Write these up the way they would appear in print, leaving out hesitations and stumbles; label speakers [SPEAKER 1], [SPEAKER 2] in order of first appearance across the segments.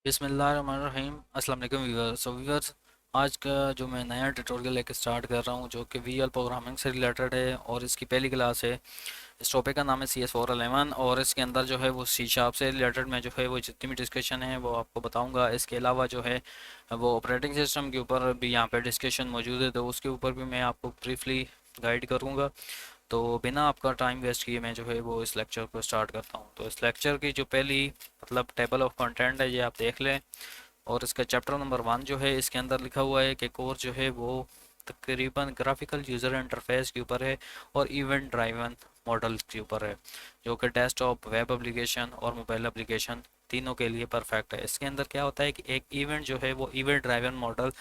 [SPEAKER 1] बिस्मिल्लाहिर्रहमानिर्रहीम अस्सलाम वालेकुम व्यूअर्स। व्यूअर्स, आज का जो मैं नया ट्यूटोरियल लेकर स्टार्ट कर रहा हूँ जो कि वीएल प्रोग्रामिंग से रिलेटेड है और इसकी पहली क्लास है। इस टॉपिक का नाम है CS411 और इसके अंदर जो है वो सी शार्प से रिलेटेड मैं जो है वो जितनी भी डिस्कशन है वो आपको बताऊंगा। इसके अलावा जो है वो ऑपरेटिंग सिस्टम के ऊपर भी यहाँ पे डिस्कशन मौजूद है, तो उसके ऊपर भी मैं आपको ब्रीफली गाइड करूँगा। तो बिना आपका टाइम वेस्ट किए मैं जो है वो इस लेक्चर को स्टार्ट करता हूँ। तो इस लेक्चर की जो पहली मतलब टेबल ऑफ कंटेंट है ये आप देख लें। और इसका चैप्टर नंबर 1 जो है इसके अंदर लिखा हुआ है कि कोर्स जो है वो तकरीबन ग्राफिकल यूज़र इंटरफेस के ऊपर है और इवेंट ड्राइवन मॉडल के ऊपर है, जो कि डेस्कटॉप, वेब एप्लीकेशन और मोबाइल एप्लीकेशन तीनों के लिए परफेक्ट है। इसके अंदर क्या होता है कि एक इवेंट जो है वो इवेंट ड्राइवन मॉडल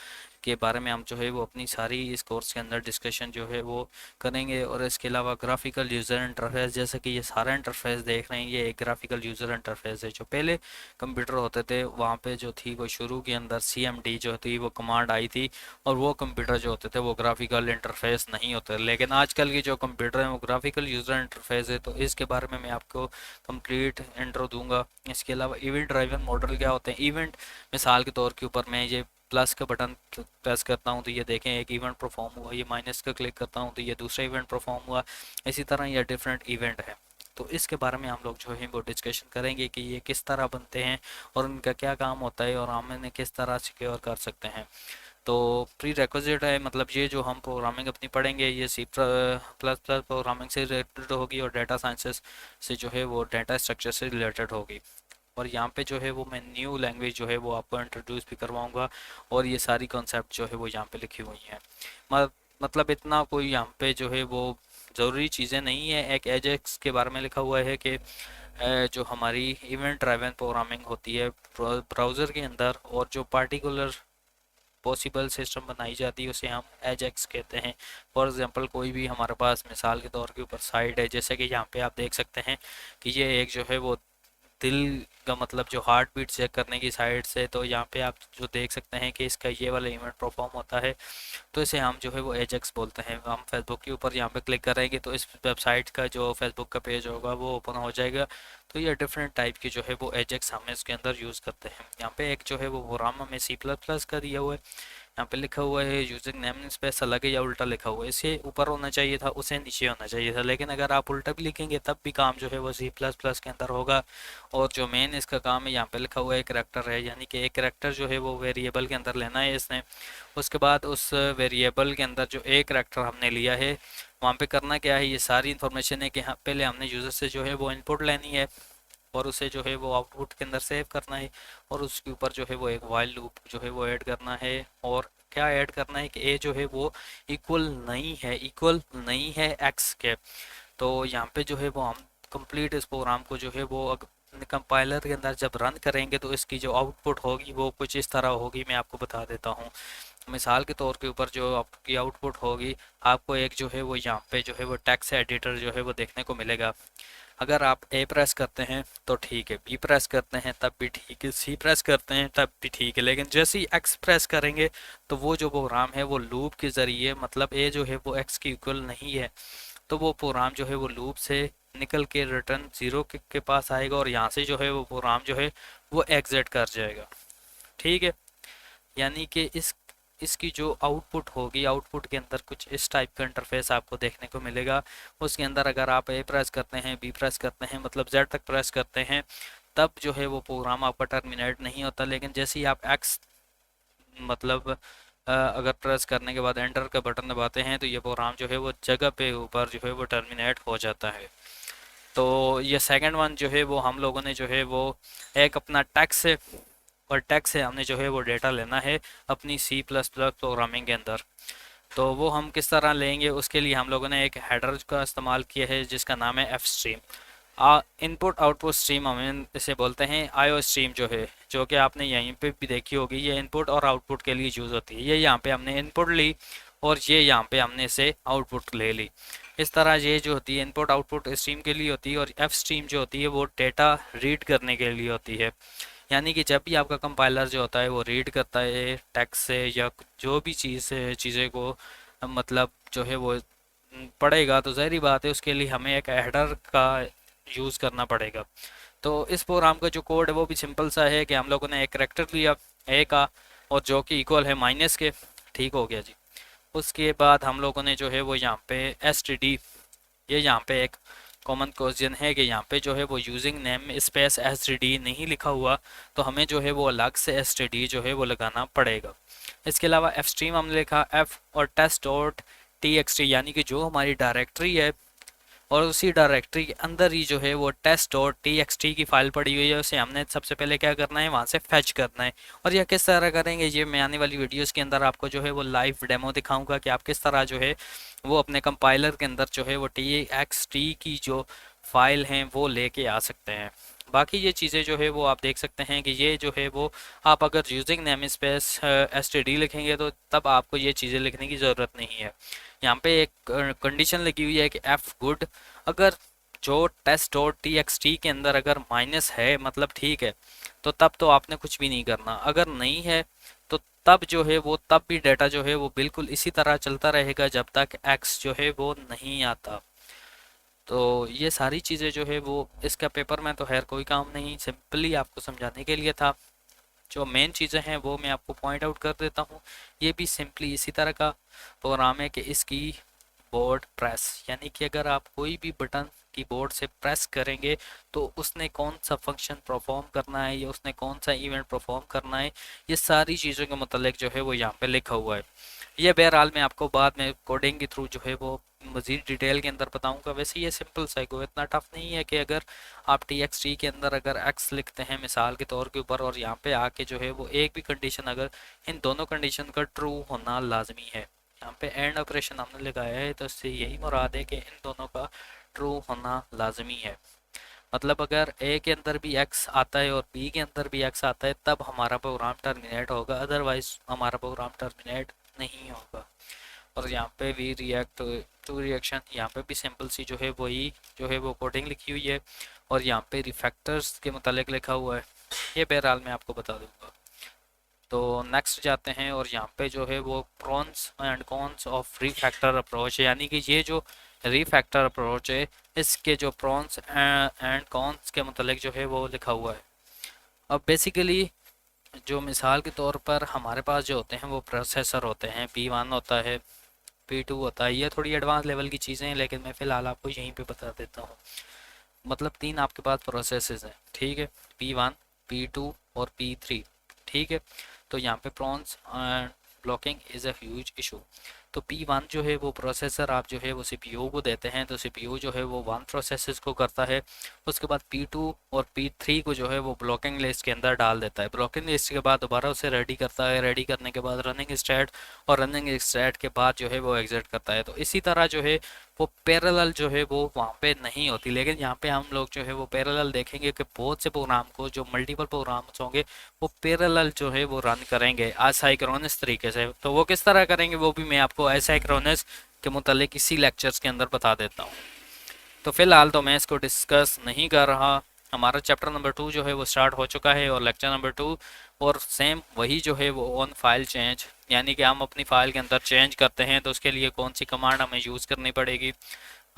[SPEAKER 1] के बारे में हम जो है वो अपनी सारी इस कोर्स के अंदर डिस्कशन जो है वो करेंगे। और इसके अलावा ग्राफिकल यूज़र इंटरफेस, जैसे कि ये सारा इंटरफेस देख रहे हैं, ये एक ग्राफिकल यूज़र इंटरफेस है। जो पहले कंप्यूटर होते थे वहाँ पे जो थी वो शुरू के अंदर CMD जो थी वो कमांड आई थी, और वो कंप्यूटर जो होते थे वो ग्राफिकल इंटरफेस नहीं होते। लेकिन आजकल की जो कंप्यूटर है वो ग्राफिकल यूज़र इंटरफेस है, तो इसके बारे में मैं आपको कंप्लीट इंट्रो दूंगा। इसके अलावा इवेंट ड्राइवन मॉडल क्या होते हैं। इवेंट मिसाल के तौर के ऊपर मैं ये प्लस का बटन प्रेस करता हूँ तो ये देखें एक इवेंट परफॉर्म हुआ, ये माइनस का क्लिक करता हूँ तो ये दूसरा इवेंट परफॉर्म हुआ। इसी तरह ये डिफरेंट इवेंट है। तो इसके बारे में हम लोग जो है वो डिस्कशन करेंगे कि ये किस तरह बनते हैं और उनका क्या काम होता है और हम इन्हें किस तरह सिक्योर कर सकते हैं। तो प्री रिक्विजिट है, मतलब ये जो हम प्रोग्रामिंग अपनी पढ़ेंगे ये C++ प्रोग्रामिंग से रिलेटेड होगी और डेटा साइंसेस से जो है वो डेटा स्ट्रक्चर से रिलेटेड होगी। और यहाँ पे जो है वो मैं न्यू लैंग्वेज जो है वो आपको इंट्रोड्यूस भी करवाऊंगा और ये सारी कॉन्सेप्ट जो है वो यहाँ पे लिखी हुई हैं। मतलब इतना कोई यहाँ पे जो है वो ज़रूरी चीज़ें नहीं है। एक एजेक्स के बारे में लिखा हुआ है कि जो हमारी इवेंट ड्राइवन प्रोग्रामिंग होती है ब्राउज़र के अंदर, और जो पार्टिकुलर पॉसिबल सिस्टम बनाई जाती है उसे हम एजेक्स कहते हैं। फॉर एग्जांपल कोई भी हमारे पास मिसाल के तौर के ऊपर साइट है, जैसे कि यहाँ पे आप देख सकते हैं कि ये एक जो है वो दिल का मतलब जो हार्ट बीट चेक करने की साइड से, तो यहाँ पे आप जो देख सकते हैं कि इसका ये वाला इवेंट परफॉर्म होता है, तो इसे हम जो है वो एजेक्स बोलते हैं। हम फेसबुक के ऊपर यहाँ पे क्लिक करेंगे तो इस वेबसाइट का जो फेसबुक का पेज होगा वो ओपन हो जाएगा। तो ये डिफरेंट टाइप की जो है वो एजेक्स हम इसके अंदर यूज़ करते हैं। यहाँ पे एक जो है वो प्रोग्राम हमें C++ का दिया हुआ है। यहाँ पे लिखा हुआ है यूजिंग नेम स्पेस, अलग है या उल्टा लिखा हुआ है, इसे ऊपर होना चाहिए था उसे नीचे होना चाहिए था, लेकिन अगर आप उल्टा भी लिखेंगे तब भी काम जो है वो C++ के अंदर होगा। और जो मेन इसका काम है यहाँ पे लिखा हुआ है करेक्टर है, यानी कि एक करेक्टर जो है वो वेरिएबल के अंदर लेना है इसने। उसके बाद उस वेरिएबल के अंदर जो एक करेक्टर हमने लिया है वहाँ पे करना क्या है, ये सारी इन्फॉर्मेशन है कि हाँ पहले हमने यूज़र से जो है वो इनपुट लेनी है और उसे जो है वो आउटपुट के अंदर सेव करना है, और उसके ऊपर जो है वो एक वाइल लूप जो है वो ऐड करना है। और क्या ऐड करना है कि ए जो है वो इक्वल नहीं है एक्स के। तो यहाँ पे जो है वो हम कंप्लीट इस प्रोग्राम को जो है वो कंपाइलर के अंदर जब रन करेंगे तो इसकी जो आउटपुट होगी वो कुछ इस तरह होगी। मैं आपको बता देता हूँ। मिसाल के तौर के ऊपर जो आपकी आउटपुट होगी, आपको एक जो है वो यहाँ पे जो है वो टेक्स्ट एडिटर जो है वो देखने को मिलेगा। अगर आप ए प्रेस करते हैं तो ठीक है, बी प्रेस करते हैं तब भी ठीक है, सी प्रेस करते हैं तब भी ठीक है, लेकिन जैसे ही एक्स प्रेस करेंगे तो वो जो प्रोग्राम है वो लूप के ज़रिए, मतलब ए जो है वो एक्स की इक्वल नहीं है, तो वो प्रोग्राम जो है वो लूप से निकल के रिटर्न जीरो के पास आएगा और यहाँ से जो है वो प्रोग्राम जो है वो एग्जिट कर जाएगा। ठीक है, यानी कि इसकी जो आउटपुट होगी, आउटपुट के अंदर कुछ इस टाइप का इंटरफेस आपको देखने को मिलेगा। उसके अंदर अगर आप ए प्रेस करते हैं, बी प्रेस करते हैं, मतलब जेड तक प्रेस करते हैं, तब जो है वो प्रोग्राम आपका टर्मिनेट नहीं होता। लेकिन जैसे ही आप एक्स मतलब अगर प्रेस करने के बाद एंटर का बटन दबाते हैं तो ये प्रोग्राम जो है वो जगह पे ऊपर जो है वो टर्मिनेट हो जाता है। तो ये सेकंड वन जो है वो हम लोगों ने जो है वो एक अपना टैक्स है, और टैक्स से हमने जो है वो डेटा लेना है अपनी C++ प्रोग्रामिंग के अंदर। तो वो हम किस तरह लेंगे, उसके लिए हम लोगों ने एक हेडर का इस्तेमाल किया है जिसका नाम है F stream. Input output stream हम इसे बोलते हैं। आईओ स्ट्रीम जो है, जो कि आपने यहीं पे भी देखी होगी, ये इनपुट और आउटपुट के लिए यूज़ होती है। ये यहाँ पे हमने इनपुट ली और ये यहाँ पे हमने इसे आउटपुट ले ली। इस तरह ये जो होती है इनपुट आउटपुट स्ट्रीम के लिए होती है, और एफ स्ट्रीम जो होती है वो डेटा रीड करने के लिए होती है। यानी कि जब भी आपका कंपाइलर जो होता है वो रीड करता है टेक्स्ट से या जो भी चीज़ें को मतलब जो है वो पढ़ेगा, तो ज़ाहिर बात है उसके लिए हमें एक हेडर का यूज़ करना पड़ेगा। तो इस प्रोग्राम का जो कोड है वो भी सिंपल सा है कि हम लोगों ने एक करेक्टर लिया ए का, और जो कि इक्वल है माइनस के। ठीक हो गया जी। उसके बाद हम लोगों ने जो है वो यहाँ पे एस टी डी, ये यहाँ पे एक कॉमन क्वेश्चन है कि यहाँ पे जो है वो using name space S T D नहीं लिखा हुआ, तो हमें जो है वो अलग से एस टी डी जो है वो लगाना पड़ेगा। इसके अलावा एफ स्ट्रीम हमने लिखा एफ और test dot T X T, यानी कि जो हमारी डायरेक्टरी है और उसी डायरेक्टरी के अंदर ही जो है वो test dot T X T की फाइल पड़ी हुई है, उसे हमने सबसे पहले क्या करना है, वहाँ से फेच करना है। और यह किस तरह करेंगे, ये मैं आने वाली वीडियोस के अंदर आपको जो है वो लाइव डेमो दिखाऊंगा कि आप किस तरह जो है वो अपने कंपाइलर के अंदर जो है वो टी एक्स टी की जो फाइल हैं वो लेके आ सकते हैं। बाकी ये चीज़ें जो है वो आप देख सकते हैं कि ये जो है वो आप अगर using name space S T D लिखेंगे तो तब आपको ये चीज़ें लिखने की ज़रूरत नहीं है। यहाँ पे एक कंडीशन लगी हुई है कि एफ गुड, अगर जो test dot T X T के अंदर अगर माइनस है मतलब ठीक है, तो तब तो आपने कुछ भी नहीं करना। अगर नहीं है तो तब जो है वो तब भी डाटा जो है वो बिल्कुल इसी तरह चलता रहेगा जब तक एक्स जो है वो नहीं आता। तो ये सारी चीज़ें जो है वो इसका पेपर में तो खैर कोई काम नहीं, सिंपली आपको समझाने के लिए था। जो मेन चीज़ें हैं वो मैं आपको पॉइंट आउट कर देता हूँ। ये भी सिंपली इसी तरह का प्रोग्राम है कि इसकी बोर्ड प्रेस, यानी कि अगर आप कोई भी बटन कीबोर्ड से प्रेस करेंगे तो उसने कौन सा फंक्शन परफॉर्म करना है या उसने कौन सा इवेंट परफॉर्म करना है, ये सारी चीज़ों के मतलब जो है वो यहाँ पे लिखा हुआ है। ये बहरहाल मैं आपको बाद में कोडिंग के थ्रू जो है वो मज़ीद डिटेल के अंदर बताऊंगा। वैसे ये सिंपल सा है, कोई इतना टफ नहीं है कि अगर आप टी एक्स टी के अंदर अगर एक्स लिखते हैं मिसाल के तौर के ऊपर, और यहाँ पे आके जो है वो एक भी कंडीशन अगर इन दोनों कंडीशन का ट्रू होना लाजमी है, यहाँ पे एंड ऑपरेशन हमने लगाया है तो इससे यही मुराद है कि इन दोनों का ट्रू होना लाजमी है। मतलब अगर ए के अंदर भी एक्स आता है और बी के अंदर भी एक्स आता है तब हमारा प्रोग्राम टर्मिनेट होगा, अदरवाइज हमारा प्रोग्राम टर्मिनेट नहीं होगा। और यहाँ पे वी रिएक्ट टू रिएक्शन, यहाँ पे भी सिंपल सी जो है वही जो है वो कोडिंग लिखी हुई है, और यहाँ पे रिफैक्टर्स के मुतालिक लिखा हुआ है। ये बहरहाल मैं आपको बता दूंगा। तो नेक्स्ट जाते हैं, और यहाँ पे जो है वो pros and cons of refactor approach है, यानी कि ये जो रीफैक्टर अप्रोच है इसके जो प्रॉन्स एंड कॉन्स के मतलब जो है वो लिखा हुआ है। अब बेसिकली जो मिसाल के तौर पर हमारे पास जो होते हैं वो प्रोसेसर होते हैं, P1 होता है, P2 होता है। ये थोड़ी एडवांस लेवल की चीज़ें हैं लेकिन मैं फ़िलहाल आपको यहीं पे बता देता हूँ। मतलब तीन आपके पास प्रोसेसेस हैं, ठीक है, P1, P2 और P3। ठीक है, तो यहाँ पे prawns blocking is a huge issue. तो P1 जो है वो प्रोसेसर आप जो है वो CPU को देते हैं, तो CPU जो है वो वन प्रोसेसेस को करता है। उसके बाद P2 और P3 को जो है वो ब्लॉकिंग लिस्ट के अंदर डाल देता है। ब्लॉकिंग लिस्ट के बाद दोबारा उसे रेडी करता है, रेडी करने के बाद रनिंग स्टेट, और रनिंग स्टेट के बाद जो है वो एग्जिट करता है। तो इसी तरह जो है वो पैरेलल जो है वो वहाँ पे नहीं होती, लेकिन यहाँ पे हम लोग जो है वो पैरेलल देखेंगे कि बहुत से प्रोग्राम को जो मल्टीपल प्रोग्राम्स होंगे वो पैरेलल जो है वो रन करेंगे असाइक्रोनस तरीके से। तो वो किस तरह करेंगे वो भी मैं आपको असाइक्रोनस के मुतालिक इसी लेक्चर्स के अंदर बता देता हूँ। तो फिलहाल तो मैं इसको डिस्कस नहीं कर रहा। हमारा चैप्टर नंबर 2 जो है वो स्टार्ट हो चुका है, और लेक्चर नंबर 2 और सेम वही जो है वो ऑन फाइल चेंज, यानी कि हम अपनी फाइल के अंदर चेंज करते हैं तो उसके लिए कौन सी कमांड हमें यूज़ करनी पड़ेगी।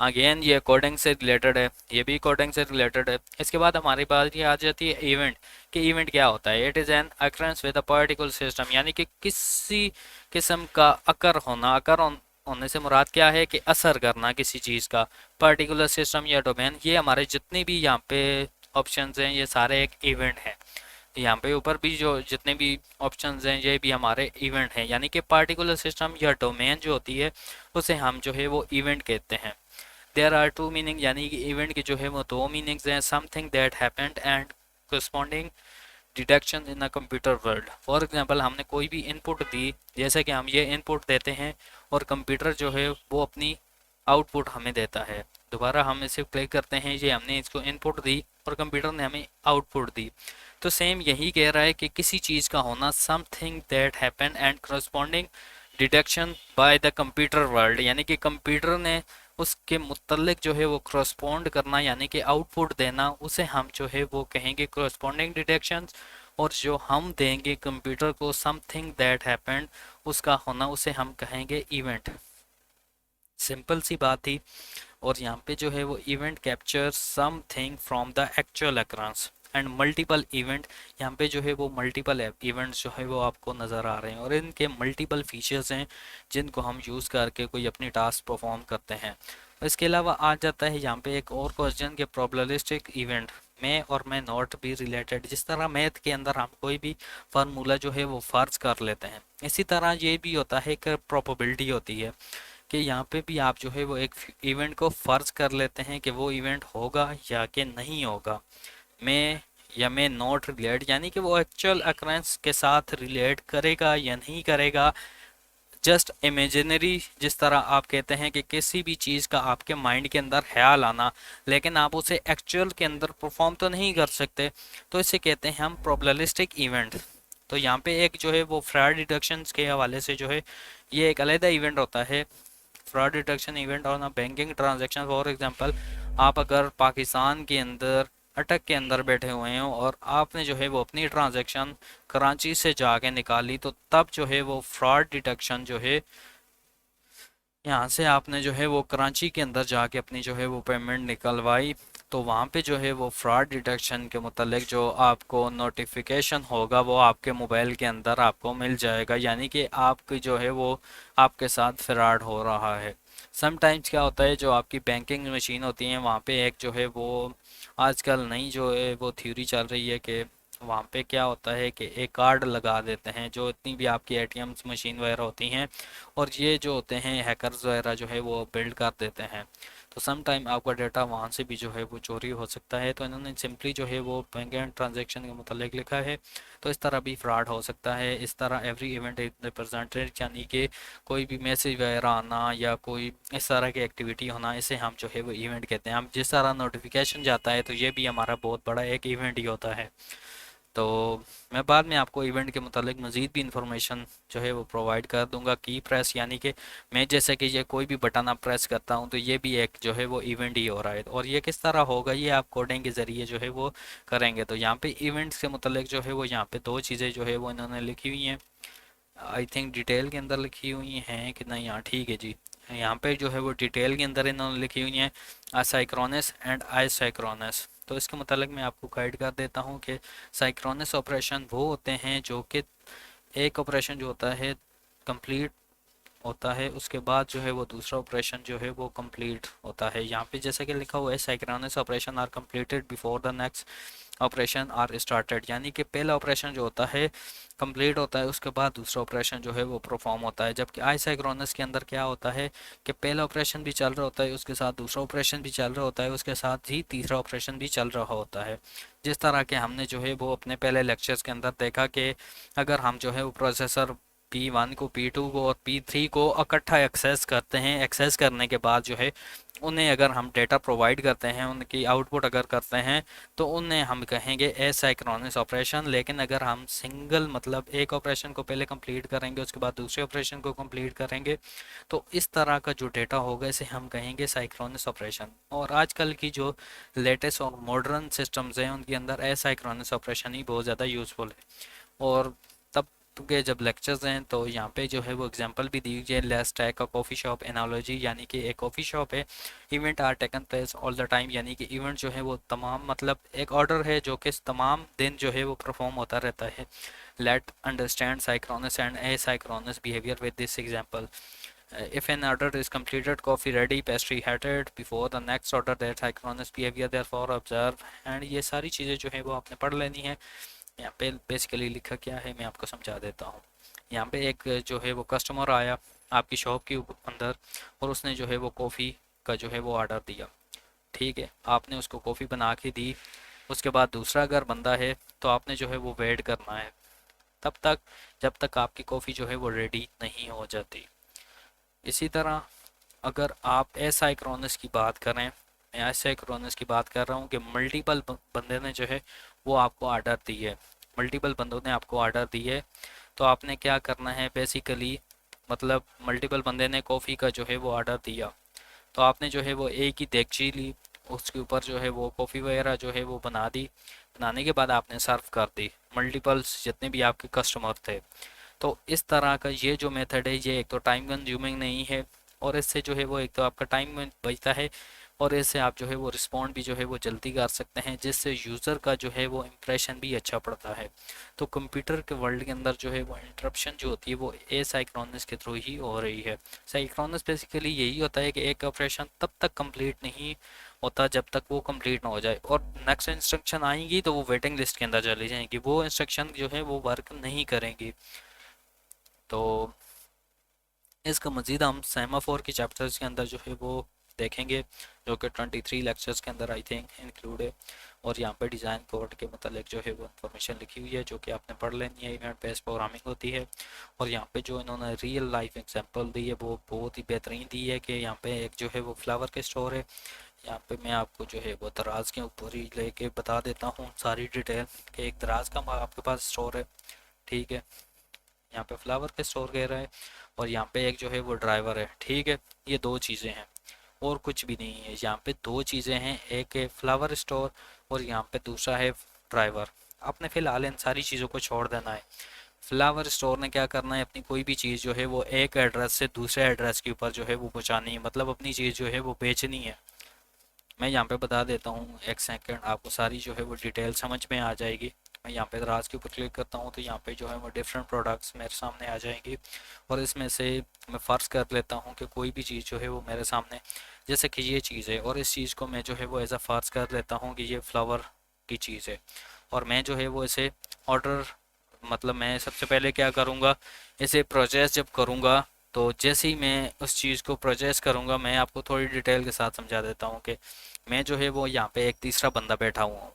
[SPEAKER 1] अगेन ये कोडिंग से रिलेटेड है, ये भी कोडिंग से रिलेटेड है। इसके बाद हमारी बात ये आ जाती है इवेंट, कि इवेंट क्या होता है। It is an occurrence with a particular system, यानी कि किसी किस्म का अकर होना। होने से मुराद क्या है कि असर करना किसी चीज़ का, पर्टिकुलर सिस्टम या डोमेन। ये हमारे जितने भी यहाँ पे ऑप्शंस हैं ये सारे एक इवेंट है। यहाँ पे ऊपर भी जो जितने भी ऑप्शंस हैं ये भी हमारे इवेंट हैं, यानी कि पार्टिकुलर सिस्टम या डोमेन जो होती है उसे हम जो है वो इवेंट कहते हैं। देयर आर टू मीनिंग, यानी कि इवेंट की जो है वो दो मीनिंग्स हैं, something that happened and corresponding detection in a computer world. For example हमने कोई भी इनपुट दी, जैसे कि हम ये इनपुट देते हैं और कंप्यूटर जो है वो अपनी आउटपुट हमें देता है। दोबारा हम इसे क्लिक करते हैं, ये हमने इसको इनपुट दी और कंप्यूटर ने हमें आउटपुट दी। तो सेम यही कह रहा है कि किसी चीज़ का होना, something that happen and corresponding detection by the computer world, यानी कि कंप्यूटर ने उसके मुतल्लिक जो है वो करस्पॉन्ड करना, यानी कि आउटपुट देना, उसे हम जो है वो कहेंगे करस्पॉन्डिंग डिटेक्शन। और जो हम देंगे कंप्यूटर को समथिंग दैट हैपेंड, उसका होना, उसे हम कहेंगे इवेंट। सिंपल सी बात थी। और यहाँ पे जो है वो event capture something from the actual अक्रंस and multiple event. यहाँ पे जो है वो मल्टीपल इवेंट्स जो है वो आपको नज़र आ रहे हैं और इनके मल्टीपल फीचर्स हैं जिनको हम यूज़ करके कोई अपनी टास्क परफॉर्म करते हैं। इसके अलावा आ जाता है यहाँ पे एक और क्वेश्चन के प्रोबेबिलिस्टिक इवेंट में और मैं नॉट भी रिलेटेड। जिस तरह मैथ के अंदर हम कोई भी फार्मूला जो है वो फर्ज कर लेते हैं, इसी तरह ये भी होता है कि प्रोबेबिलिटी होती है कि यहाँ पे भी आप जो है वो एक इवेंट को फर्ज कर लेते हैं कि वो इवेंट होगा या कि नहीं होगा, में या में नॉट रिलेट, यानी कि वो एक्चुअल अक्रेंस के साथ रिलेट करेगा या नहीं करेगा। जस्ट इमेजिनरी, जिस तरह आप कहते हैं कि किसी भी चीज़ का आपके माइंड के अंदर ख्याल आना लेकिन आप उसे एक्चुअल के अंदर परफॉर्म तो नहीं कर सकते, तो इसे कहते हैं हम प्रोबेबिलिस्टिक इवेंट। तो यहाँ पे एक जो है वो फ्रॉड डिटेक्शन के हवाले से जो है ये एक अलग इवेंट होता है, fraud detection event on a banking transaction. For example, आप अगर पाकिस्तान के अंदर अटक के अंदर बैठे हुए हैं और आपने जो है वो अपनी ट्रांजैक्शन कराची से जाके निकाली, तो तब जो है वो फ्रॉड डिटेक्शन जो है यहाँ से आपने जो है वो कराची के अंदर जाके अपनी जो है वो पेमेंट निकलवाई, तो वहाँ पे जो है वो फ्रॉड डिटेक्शन के मुतालिक जो आपको नोटिफिकेशन होगा वो आपके मोबाइल के अंदर आपको मिल जाएगा, यानी कि आपकी जो है वो आपके साथ फ्रॉड हो रहा है। समटाइम्स क्या होता है, जो आपकी बैंकिंग मशीन होती है वहाँ पे एक जो है वो आजकल नई जो है वो थ्योरी चल रही है कि वहाँ पे क्या होता है कि एक कार्ड लगा देते हैं जो इतनी भी आपकी एटीएम मशीन वगैरह होती हैं, और ये जो होते हैं हैकर्स वगैरह जो है वो बिल्ड कर देते हैं, तो सम टाइम आपका डाटा वहाँ से भी जो है वो चोरी हो सकता है। तो इन्होंने सिंपली जो है वो बैंक एंड ट्रांजेक्शन के मुतालिक लिखा है, तो इस तरह भी फ्रॉड हो सकता है। इस तरह एवरी इवेंट इज रिप्रेजेंटेड, यानी कि कोई भी मैसेज वगैरह आना या कोई इस तरह की एक्टिविटी होना, इसे हम जो है वो इवेंट कहते हैं। हम जिस तरह नोटिफिकेशन जाता है तो ये भी हमारा बहुत बड़ा एक इवेंट ही होता है। तो मैं बाद में आपको इवेंट के मुतालिक मज़ीद भी इंफॉर्मेशन जो है वो प्रोवाइड कर दूंगा। की प्रेस, यानी कि मैं जैसे कि ये कोई भी बटन आप प्रेस करता हूँ तो ये भी एक जो है वो इवेंट ही हो रहा है, और ये किस तरह होगा ये आप कोडिंग के ज़रिए जो है वो करेंगे। तो यहाँ पे इवेंट्स के मुतालिक जो है वो यहाँ पे दो चीज़ें जो है वो इन्होंने लिखी हुई हैं, आई थिंक डिटेल के अंदर लिखी हुई हैं कि नहीं, हाँ ठीक है जी। यहाँ पे जो है वो डिटेल के अंदर इन्होंने लिखी हुई हैं असाइक्रोनस एंड आइसाइक्रोनस। तो इसके मुतालिक मैं आपको गाइड कर देता हूँ कि साइक्रोनस ऑपरेशन वो होते हैं जो कि एक ऑपरेशन जो होता है कंप्लीट होता है, उसके बाद जो है वो दूसरा ऑपरेशन जो है वो कंप्लीट होता है। यहाँ पे जैसे कि लिखा हुआ है synchronous operation are completed before the next operation are started, यानी कि पहला ऑपरेशन जो होता है कंप्लीट होता है, उसके बाद दूसरा ऑपरेशन जो है वो परफॉर्म होता है। जबकि आइसाइक्रोनस के अंदर क्या होता है कि पहला ऑपरेशन भी चल रहा होता है, उसके साथ दूसरा ऑपरेशन भी चल रहा होता है, उसके साथ ही तीसरा ऑपरेशन भी चल रहा होता है। जिस तरह के हमने जो है वो अपने पहले लेक्चर्स के अंदर देखा कि अगर हम जो है वो प्रोसेसर P1 को, P2 को और P3 को इकट्ठा एक्सेस करते हैं, एक्सेस करने के बाद जो है उन्हें अगर हम डेटा प्रोवाइड करते हैं, उनकी आउटपुट अगर करते हैं, तो उन्हें हम कहेंगे एसाइक्रोनस ऑपरेशन। लेकिन अगर हम सिंगल मतलब एक ऑपरेशन को पहले कंप्लीट करेंगे उसके बाद दूसरे ऑपरेशन को कंप्लीट करेंगे, तो इस तरह का जो डेटा होगा इसे हम कहेंगे साइक्रोनस ऑपरेशन। और आजकल की जो लेटेस्ट और मॉडर्न सिस्टम्स हैं उनके अंदर एसाइक्रोनस ऑपरेशन ही बहुत ज़्यादा यूज़फुल है। और तब के जब लेक्चर्स हैं तो यहाँ पे जो है वो एग्जांपल भी दी गई है, let's take a coffee shop analogy, यानी कि एक कॉफ़ी शॉप है, event are taken place all the time, यानी कि इवेंट जो है वो तमाम मतलब एक ऑर्डर है जो कि तमाम दिन जो है वो परफॉर्म होता रहता है। Let understand synchronous and asynchronous behaviour with this example. If an order is completed, coffee ready, pastry headed before the next order, that synchronous behavior therefore observe, and ये सारी चीज़ें जो है वो आपने पढ़ लेनी है। यहाँ पे बेसिकली लिखा क्या है मैं आपको समझा देता हूँ। यहाँ पे एक जो है वो कस्टमर आया आपकी शॉप के अंदर और उसने जो है वो कॉफ़ी का जो है वो ऑर्डर दिया, ठीक है, आपने उसको कॉफ़ी बना के दी। उसके बाद दूसरा अगर बंदा है तो आपने जो है वो वेट करना है तब तक जब तक आपकी कॉफ़ी जो है वो रेडी नहीं हो जाती। इसी तरह अगर आप एसाइक्रोनस की बात करें, मैं एसाइक्रोनस की बात कर रहा हूँ कि मल्टीपल बंदे ने जो है वो आपको ऑर्डर दी है, मल्टीपल बंदों ने आपको ऑर्डर दी है, तो आपने क्या करना है बेसिकली, मतलब मल्टीपल बंदे ने कॉफ़ी का जो है वो ऑर्डर दिया, तो आपने जो है वो एक ही देगची ली, उसके ऊपर जो है वो कॉफ़ी वगैरह जो है वो बना दी, बनाने के बाद आपने सर्व कर दी मल्टीपल्स जितने भी आपके कस्टमर थे। तो इस तरह का ये जो मेथड है ये एक तो टाइम कंज्यूमिंग नहीं है, और इससे जो है वो एक तो आपका टाइम बचता है, और इससे आप जो है वो रिस्पॉन्ड भी जो है वो जल्दी कर सकते हैं, जिससे यूज़र का जो है वो इम्प्रेशन भी अच्छा पड़ता है। तो कंप्यूटर के वर्ल्ड के अंदर जो है वो इंटरप्शन जो होती है वो एसाइक्रोनस के थ्रू ही हो रही है। साइक्रोनस बेसिकली यही होता है कि एक ऑपरेशन तब तक कंप्लीट नहीं होता जब तक वो कंप्लीट ना हो जाए, और नेक्स्ट इंस्ट्रक्शन आएंगी तो वो वेटिंग लिस्ट के अंदर चली जाएंगी, वो इंस्ट्रक्शन जो है वो वर्क नहीं करेंगी। तो इसका मज़ीद हम सेमाफोर के चैप्टर्स के अंदर जो है वो देखेंगे, जो कि 23 लेक्चर्स के अंदर आई थिंक इंक्लूड है। और यहाँ पे डिज़ाइन कोड के मतलब जो है वो इन्फॉर्मेशन लिखी हुई है, जो कि आपने पढ़ लेनी है। इवेंट बेस्ड प्रोग्रामिंग होती है। और यहाँ पे जो इन्होंने रियल लाइफ एग्जांपल दी है वो बहुत ही बेहतरीन दी है, कि यहाँ पे एक जो है वो फ्लावर के स्टोर है। यहाँ पे मैं आपको जो है वो दराज के ऊपर ही लेके बता देता हूँ सारी डिटेल, कि एक दराज का आपके पास स्टोर है, ठीक है। यहाँ पे फ्लावर के स्टोर कह रहा है, और यहाँ पे एक जो है वो ड्राइवर है, ठीक है। ये दो चीज़ें हैं और कुछ भी नहीं है। यहाँ पे दो चीज़ें हैं, एक है फ्लावर स्टोर और यहाँ पे दूसरा है ड्राइवर। आपने फिलहाल इन सारी चीज़ों को छोड़ देना है। फ्लावर स्टोर ने क्या करना है, अपनी कोई भी चीज़ जो है वो एक एड्रेस से दूसरे एड्रेस के ऊपर जो है वो पहुँचानी है, मतलब अपनी चीज़ जो है वो बेचनी है। मैं यहाँ पे बता देता हूँ, एक सेकंड, आपको सारी जो है वो डिटेल समझ में आ जाएगी। मैं यहाँ पे दराज के ऊपर क्लिक करता हूँ तो यहाँ पे जो है वो डिफरेंट प्रोडक्ट्स मेरे सामने आ जाएंगी, और इसमें से मैं फ़र्ज़ कर लेता हूँ कि कोई भी चीज़ जो है वो मेरे सामने, जैसे कि ये चीज़ है, और इस चीज़ को मैं जो है वो एज अ फ़र्ज़ कर लेता हूँ कि ये फ्लावर की चीज़ है, और मैं जो है वो इसे ऑर्डर, मतलब मैं सबसे पहले क्या करूँगा, इसे प्रोसेस जब करूँगा, तो जैसे ही मैं उस चीज़ को प्रोसेस करूँगा, मैं आपको थोड़ी डिटेल के साथ समझा देता हूँ कि मैं जो है वो यहाँ पे एक तीसरा बंदा बैठा हुआ हूँ,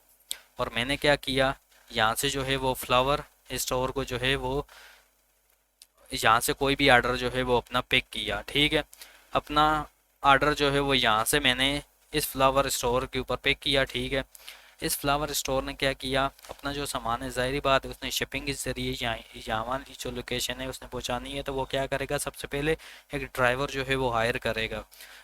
[SPEAKER 1] और मैंने क्या किया, यहाँ से जो है वो फ्लावर स्टोर को जो है वो, यहाँ से कोई भी आर्डर जो है वो अपना पिक किया, ठीक है। अपना आर्डर जो है वो यहाँ से मैंने इस फ्लावर स्टोर के ऊपर पिक किया, ठीक है। इस फ्लावर स्टोर ने क्या किया, अपना जो सामान है, ज़ाहिर बात है उसने शिपिंग के ज़रिए यहाँ वाली जो लोकेशन है उसने पहुँचानी है, तो वो क्या करेगा, सबसे पहले एक ड्राइवर जो है वो हायर करेगा।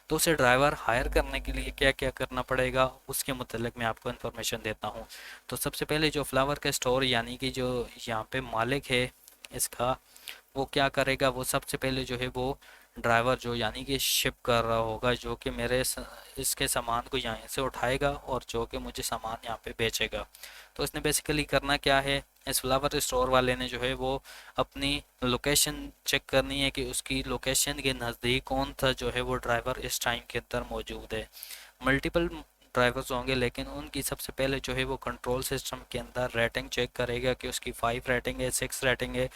[SPEAKER 1] तो उसे ड्राइवर हायर करने के लिए क्या क्या करना पड़ेगा, उसके मुतल्लिक मैं आपको इन्फॉर्मेशन देता हूँ। तो सबसे पहले जो फ्लावर का स्टोर यानी कि जो यहाँ पे मालिक है इसका, वो क्या करेगा, वो सबसे पहले जो है वो ड्राइवर जो यानी कि शिप कर रहा होगा, जो कि इसके सामान को यहाँ से उठाएगा और जो कि मुझे सामान यहाँ पे बेचेगा। तो इसने बेसिकली करना क्या है, इस फ्लावर स्टोर वाले ने जो है वो अपनी लोकेशन चेक करनी है कि उसकी लोकेशन के नज़दीक कौन सा जो है वो ड्राइवर इस टाइम के अंदर मौजूद है। मल्टीपल ड्राइवर्स होंगे, लेकिन उनकी सबसे पहले जो है वो कंट्रोल सिस्टम के अंदर रेटिंग चेक करेगा कि उसकी 5 रेटिंग है, 6 रेटिंग है,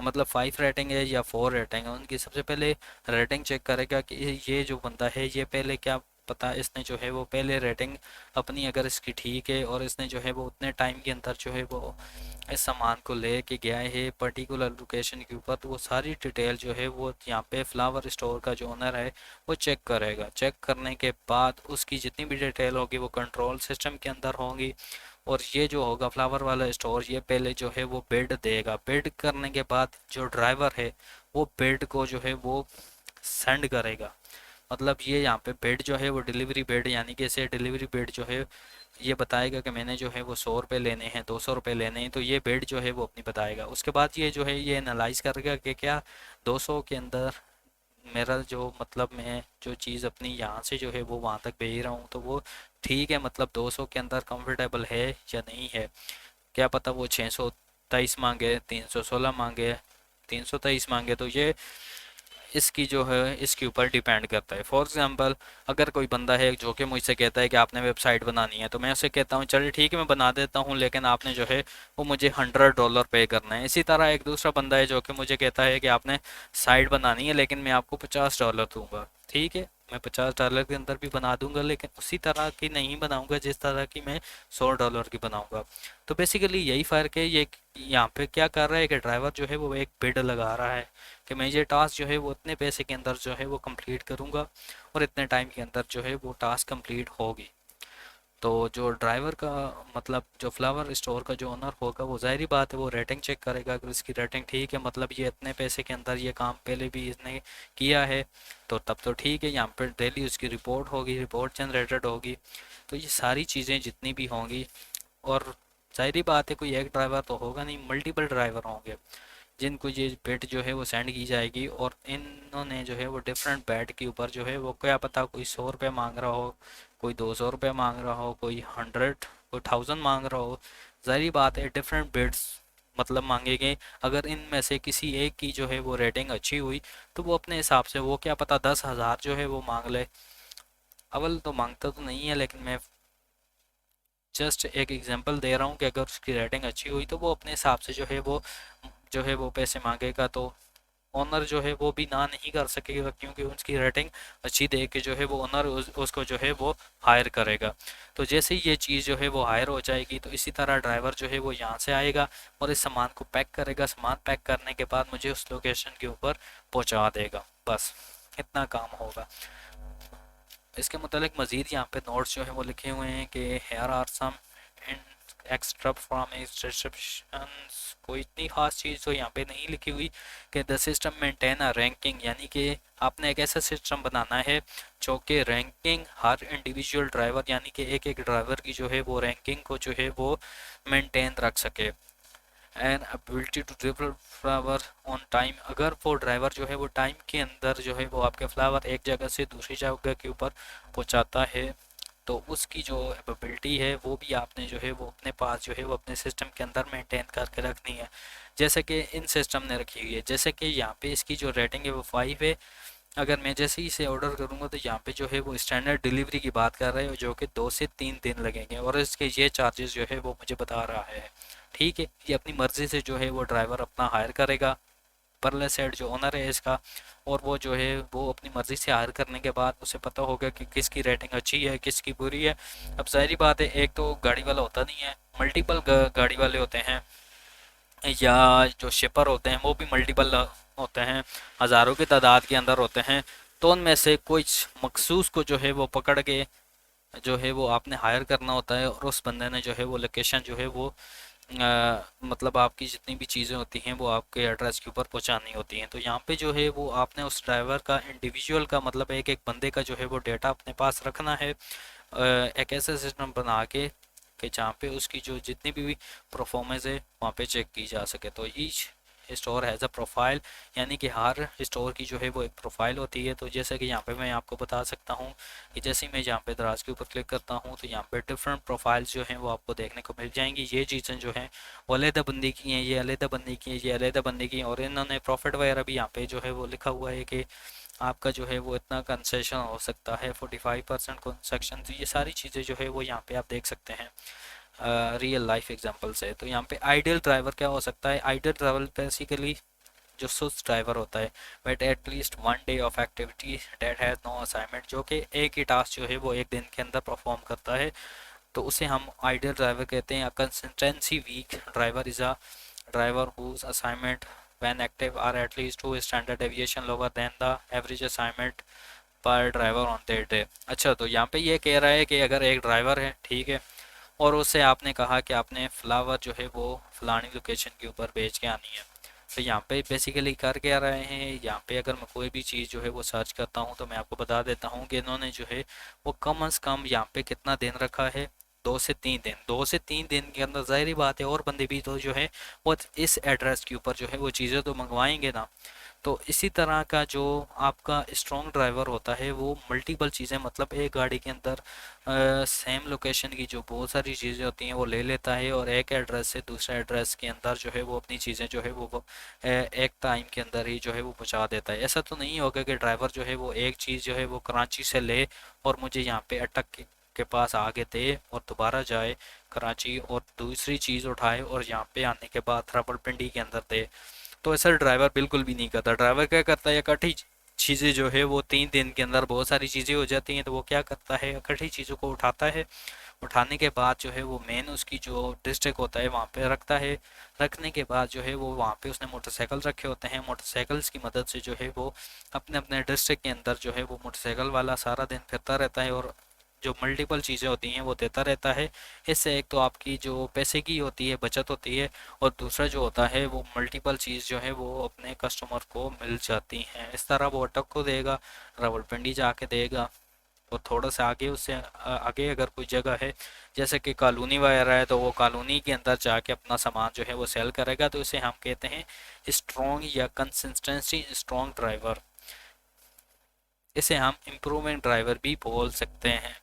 [SPEAKER 1] मतलब 5 रेटिंग है या 4 रेटिंग है। उनकी सबसे पहले रेटिंग चेक करेगा कि ये जो बंदा है ये पहले क्या पता, इसने जो है वो पहले रेटिंग अपनी अगर इसकी ठीक है और इसने जो है वो उतने टाइम के अंदर जो है वो इस सामान को ले के गया है पर्टिकुलर लोकेशन के ऊपर, तो वो सारी डिटेल जो है वो यहाँ पे फ्लावर स्टोर का जो ओनर है वो चेक करेगा। चेक करने के बाद उसकी जितनी भी डिटेल होगी वो कंट्रोल सिस्टम के अंदर होंगी, और ये जो होगा फ्लावर वाला स्टोर, ये पहले जो है वो बिड देगा। बिड करने के बाद जो ड्राइवर है वो बिड को जो है वो सेंड करेगा। मतलब ये यहाँ पे बिड जो है वो डिलीवरी बिड, यानी कि इसे डिलीवरी बिड जो है ये बताएगा कि मैंने जो है वो 100 रुपये लेने हैं, 200 रुपये लेने हैं, तो ये बिड जो है वो अपनी बताएगा। उसके बाद ये जो है ये एनालाइज करेगा कि क्या 200 के अंदर मेरा जो मतलब मैं जो चीज़ अपनी यहाँ से जो है वो वहाँ तक भेज रहा हूँ, तो वो ठीक है, मतलब 200 के अंदर कंफर्टेबल है या नहीं है। क्या पता वो 623 मांगे, 316 मांगे, 323 मांगे, तो ये इसकी जो है इसके ऊपर डिपेंड करता है। फॉर एग्जांपल, अगर कोई बंदा है जो कि मुझसे कहता है कि आपने वेबसाइट बनानी है, तो मैं उसे कहता हूँ चलिए ठीक है मैं बना देता हूँ, लेकिन आपने जो है वो मुझे $100 पे करना है। इसी तरह एक दूसरा बंदा है जो कि मुझे कहता है कि आपने साइट बनानी है, लेकिन मैं आपको $50 दूंगा, ठीक है। मैं $50 के अंदर भी बना दूंगा, लेकिन उसी तरह की नहीं बनाऊंगा जिस तरह की मैं $100 की बनाऊंगा। तो बेसिकली यही फ़र्क है। ये यहाँ पे क्या कर रहा है कि ड्राइवर जो है वो एक बिड लगा रहा है कि मैं ये टास्क जो है वो इतने पैसे के अंदर जो है वो कंप्लीट करूँगा, और इतने टाइम के अंदर जो है वो टास्क कंप्लीट होगी। तो जो ड्राइवर का मतलब जो फ्लावर स्टोर का जो ओनर होगा, वो ज़ाहिर बात है वो रेटिंग चेक करेगा। अगर इसकी रेटिंग ठीक है, मतलब ये इतने पैसे के अंदर ये काम पहले भी इसने किया है, तो तब तो ठीक है। यहाँ पर डेली उसकी रिपोर्ट होगी, रिपोर्ट जनरेटेड होगी। तो ये सारी चीज़ें जितनी भी होंगी, और ज़ाहिर बात है कोई एक ड्राइवर तो होगा नहीं, मल्टीपल ड्राइवर होंगे। जिनको ये बेट जो है वो सेंड की जाएगी, और इन्होंने जो है वो डिफरेंट बेट के ऊपर जो है वो क्या पता कोई 100 रुपये मांग रहा हो, कोई 200 रुपये मांग रहा हो, कोई 100, कोई 1000 मांग रहा हो। जाहिर बात है डिफरेंट बेट्स मतलब मांगेंगे। अगर इनमें से किसी एक की जो है वो रेटिंग अच्छी हुई तो वो अपने हिसाब से वो क्या पता 10,000 जो है वो मांग ले। अव्वल तो मांगता तो नहीं है, लेकिन मैं जस्ट एक एग्जांपल दे रहा हूँ कि अगर उसकी रेटिंग अच्छी हुई तो वो अपने हिसाब से जो है वो पैसे मांगेगा। तो ओनर जो है वो भी ना नहीं कर सकेगा, क्योंकि उसकी रेटिंग अच्छी देख के जो है वो ओनर उसको जो है वो हायर करेगा। तो जैसे ही ये चीज़ जो है वो हायर हो जाएगी तो इसी तरह ड्राइवर जो है वो यहाँ से आएगा और इस सामान को पैक करेगा। सामान पैक करने के बाद मुझे उस लोकेशन के ऊपर पहुँचा देगा। बस इतना काम होगा। इसके मुतालिक मज़ीद यहाँ पे नोट्स जो है वो लिखे हुए हैं कि here are some extra from instructions. कोई इतनी खास चीज़ तो यहाँ पे नहीं लिखी हुई कि the system maintain a ranking, यानी कि आपने एक ऐसा सिस्टम बनाना है जो कि रैंकिंग हर इंडिविजुअल ड्राइवर यानी कि एक एक ड्राइवर की जो है वो रैंकिंग को जो है वो मेंटेन रख सके। And ability to deliver flower on time, अगर वो ड्राइवर जो है वो टाइम के अंदर जो है वो आपके फ्लावर एक जगह से दूसरी जगह के ऊपर पहुंचाता है तो उसकी जो एबिलिटी है वो भी आपने जो है वो अपने पास जो है वो अपने सिस्टम के अंदर मेंटेन करके रखनी है, जैसे कि इन सिस्टम ने रखी हुई है। जैसे कि यहाँ पे इसकी जो रेटिंग है वो 5 है। अगर मैं जैसे ही इसे ऑर्डर करूँगा तो यहाँ पे जो है वो स्टैंडर्ड डिलीवरी की बात कर रहे हो जो कि 2 से 3 दिन लगेंगे, और इसके ये चार्जेस जो है वो मुझे बता रहा है। ठीक है, ये अपनी मर्ज़ी से जो है वो ड्राइवर अपना हायर करेगा। परले साइड जो ओनर है इसका, और वो जो है वो अपनी मर्ज़ी से हायर करने के बाद उसे पता होगा कि किसकी रेटिंग अच्छी है किसकी बुरी है। अब जाहिर बात है एक तो गाड़ी वाला होता नहीं है, मल्टीपल गाड़ी वाले होते हैं, या जो शिपर होते हैं वो भी मल्टीपल होते हैं, हज़ारों की तादाद के अंदर होते हैं। तो उनमें से कुछ मखसूस को जो है वो पकड़ के जो है वो आपने हायर करना होता है, और उस बंदे ने जो है वो लोकेशन जो है वो मतलब आपकी जितनी भी चीज़ें होती हैं वो आपके एड्रेस के ऊपर पहुंचानी होती हैं। तो यहाँ पे जो है वो आपने उस ड्राइवर का इंडिविजुअल का मतलब एक एक बंदे का जो है वो डेटा अपने पास रखना है, एक ऐसा सिस्टम बना के कि जहाँ पे उसकी जो जितनी भी परफॉर्मेंस है वहाँ पे चेक की जा सके। तो each store has a profile, यानी कि हर स्टोर की जो है वो एक प्रोफाइल होती है। तो जैसे कि यहाँ पे मैं आपको बता सकता हूँ कि जैसे ही मैं यहाँ पे दराज के ऊपर क्लिक करता हूँ तो यहाँ पे डिफरेंट प्रोफाइल्स जो हैं वो आपको देखने को मिल जाएंगी। ये चीज़ें जो हैं वो अलहदा बंदी की हैं, ये अलहदा बंदी की हैं, ये अलहदा बंदी की हैं, और इन्होंने प्रॉफिट वगैरह भी यहाँ पे जो है वो लिखा हुआ है कि आपका जो है वो इतना कंसेशन हो सकता है 45% कंसेशन। तो ये सारी चीज़ें जो है वो यहाँ पे आप देख सकते हैं रियल लाइफ एग्जांपल से। तो यहाँ पे आइडियल ड्राइवर क्या हो सकता है? आइडियल ड्राइवर बेसिकली जो सुस्त ड्राइवर होता है, but at least 1 day of activity that has no assignment, जो कि एक ही टास्क जो है वो एक दिन के अंदर परफॉर्म करता है, तो उसे हम आइडियल ड्राइवर कहते हैं। Consistency weak driver is a driver whose assignment when active are at least 2 standard deviation lower than the average assignment पर ड्राइवर ऑन दैट डे। अच्छा, तो यहाँ पे ये कह रहा है कि अगर एक ड्राइवर है, ठीक है, और उससे आपने कहा कि आपने फ्लावर जो है वो फलानी लोकेशन के ऊपर भेज के आनी है, तो यहाँ पे बेसिकली कर क्या रहे हैं, यहाँ पे अगर मैं कोई भी चीज़ जो है वो सर्च करता हूँ तो मैं आपको बता देता हूँ कि इन्होंने जो है वो कम अज़ कम यहाँ पे कितना दिन रखा है, 2 से 3 दिन। 2 से 3 दिन के अंदर जाहिर बात है और बंदे भी तो जो है वो इस एड्रेस के ऊपर जो है वो चीज़ें तो मंगवाएंगे ना। तो इसी तरह का जो आपका स्ट्रॉन्ग ड्राइवर होता है वो मल्टीपल चीज़ें मतलब एक गाड़ी के अंदर सेम लोकेशन की जो बहुत सारी चीज़ें होती हैं वो ले लेता है, और एक एड्रेस से दूसरे एड्रेस के अंदर जो है वो अपनी चीज़ें जो है वो एक टाइम के अंदर ही जो है वो पहुंचा देता है। ऐसा तो नहीं होगा कि ड्राइवर जो है वो एक चीज़ जो है वो कराची से ले और मुझे यहाँ पे अटक के पास आगे दे और दोबारा जाए कराची और दूसरी चीज़ उठाए और यहाँ पे आने के बाद रावलपिंडी के अंदर दे। तो ऐसा ड्राइवर बिल्कुल भी नहीं करता। ड्राइवर क्या करता है, इकट्ठी चीज़ें जो है वो 3 दिन के अंदर बहुत सारी चीज़ें हो जाती हैं, तो वो क्या करता है इकट्ठी चीज़ों को उठाता है। उठाने के बाद जो है वो मेन उसकी जो डिस्ट्रिक्ट होता है वहाँ पे रखता है। रखने के बाद जो है वो वहाँ पे उसने मोटरसाइकिल रखे होते हैं, मोटरसाइकिल्स की मदद से जो है वो अपने अपने डिस्ट्रिक्ट के अंदर जो है वो मोटरसाइकिल वाला सारा दिन फिरता रहता है और जो मल्टीपल चीज़ें होती हैं वो देता रहता है। इससे एक तो आपकी जो पैसे की होती है बचत होती है, और दूसरा जो होता है वो मल्टीपल चीज़ जो है वो अपने कस्टमर को मिल जाती हैं। इस तरह वो अटक को देगा, रावलपिंडी जाके देगा, और थोड़ा सा आगे उससे आगे अगर कोई जगह है जैसे कि कॉलोनी वगैरह है, तो वो कॉलोनी के अंदर जाके अपना सामान जो है वो सेल करेगा, तो इसे हम कहते हैं स्ट्रॉन्ग या कंसिस्टेंसी स्ट्रॉन्ग ड्राइवर। इसे हम इम्प्रूवमेंट ड्राइवर भी बोल सकते हैं,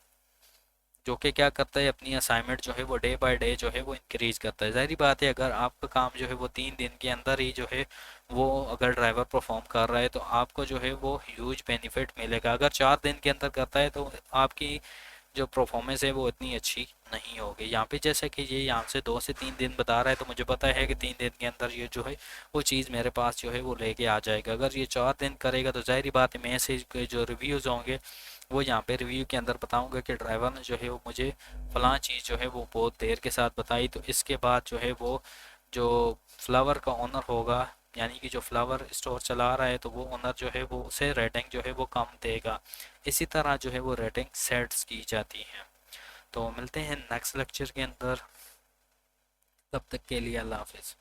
[SPEAKER 1] जो कि क्या करता है, अपनी असाइनमेंट जो है वो डे बाय डे जो है वो इंक्रीज करता है। जाहिर बात है, अगर आपका काम जो है वो 3 दिन के अंदर ही जो है वो अगर ड्राइवर परफॉर्म कर रहा है तो आपको जो है वो ह्यूज बेनिफिट मिलेगा। अगर 4 दिन के अंदर करता है तो आपकी जो परफॉर्मेंस है वो इतनी अच्छी नहीं होगी। यहाँ पे जैसे कि ये यहाँ से 2 से 3 दिन बता रहा है, तो मुझे पता है कि 3 दिन के अंदर ये जो है वो चीज़ मेरे पास जो है वो लेके आ जाएगा। अगर ये 4 दिन करेगा तो जाहिर बात है मैं से जो रिव्यूज़ होंगे वो यहाँ पे रिव्यू के अंदर बताऊंगा कि ड्राइवर ने जो है वो मुझे फलां चीज़ जो है वो बहुत देर के साथ बताई, तो इसके बाद जो है वो जो फ्लावर का ओनर होगा, यानी कि जो फ्लावर स्टोर चला रहा है, तो वो ओनर जो है वो उसे रेटिंग जो है वो कम देगा। इसी तरह जो है वो रेटिंग सेट्स की जाती है। तो मिलते हैं नेक्स्ट लेक्चर के अंदर, तब तक के लिए अल्लाह हाफिज़।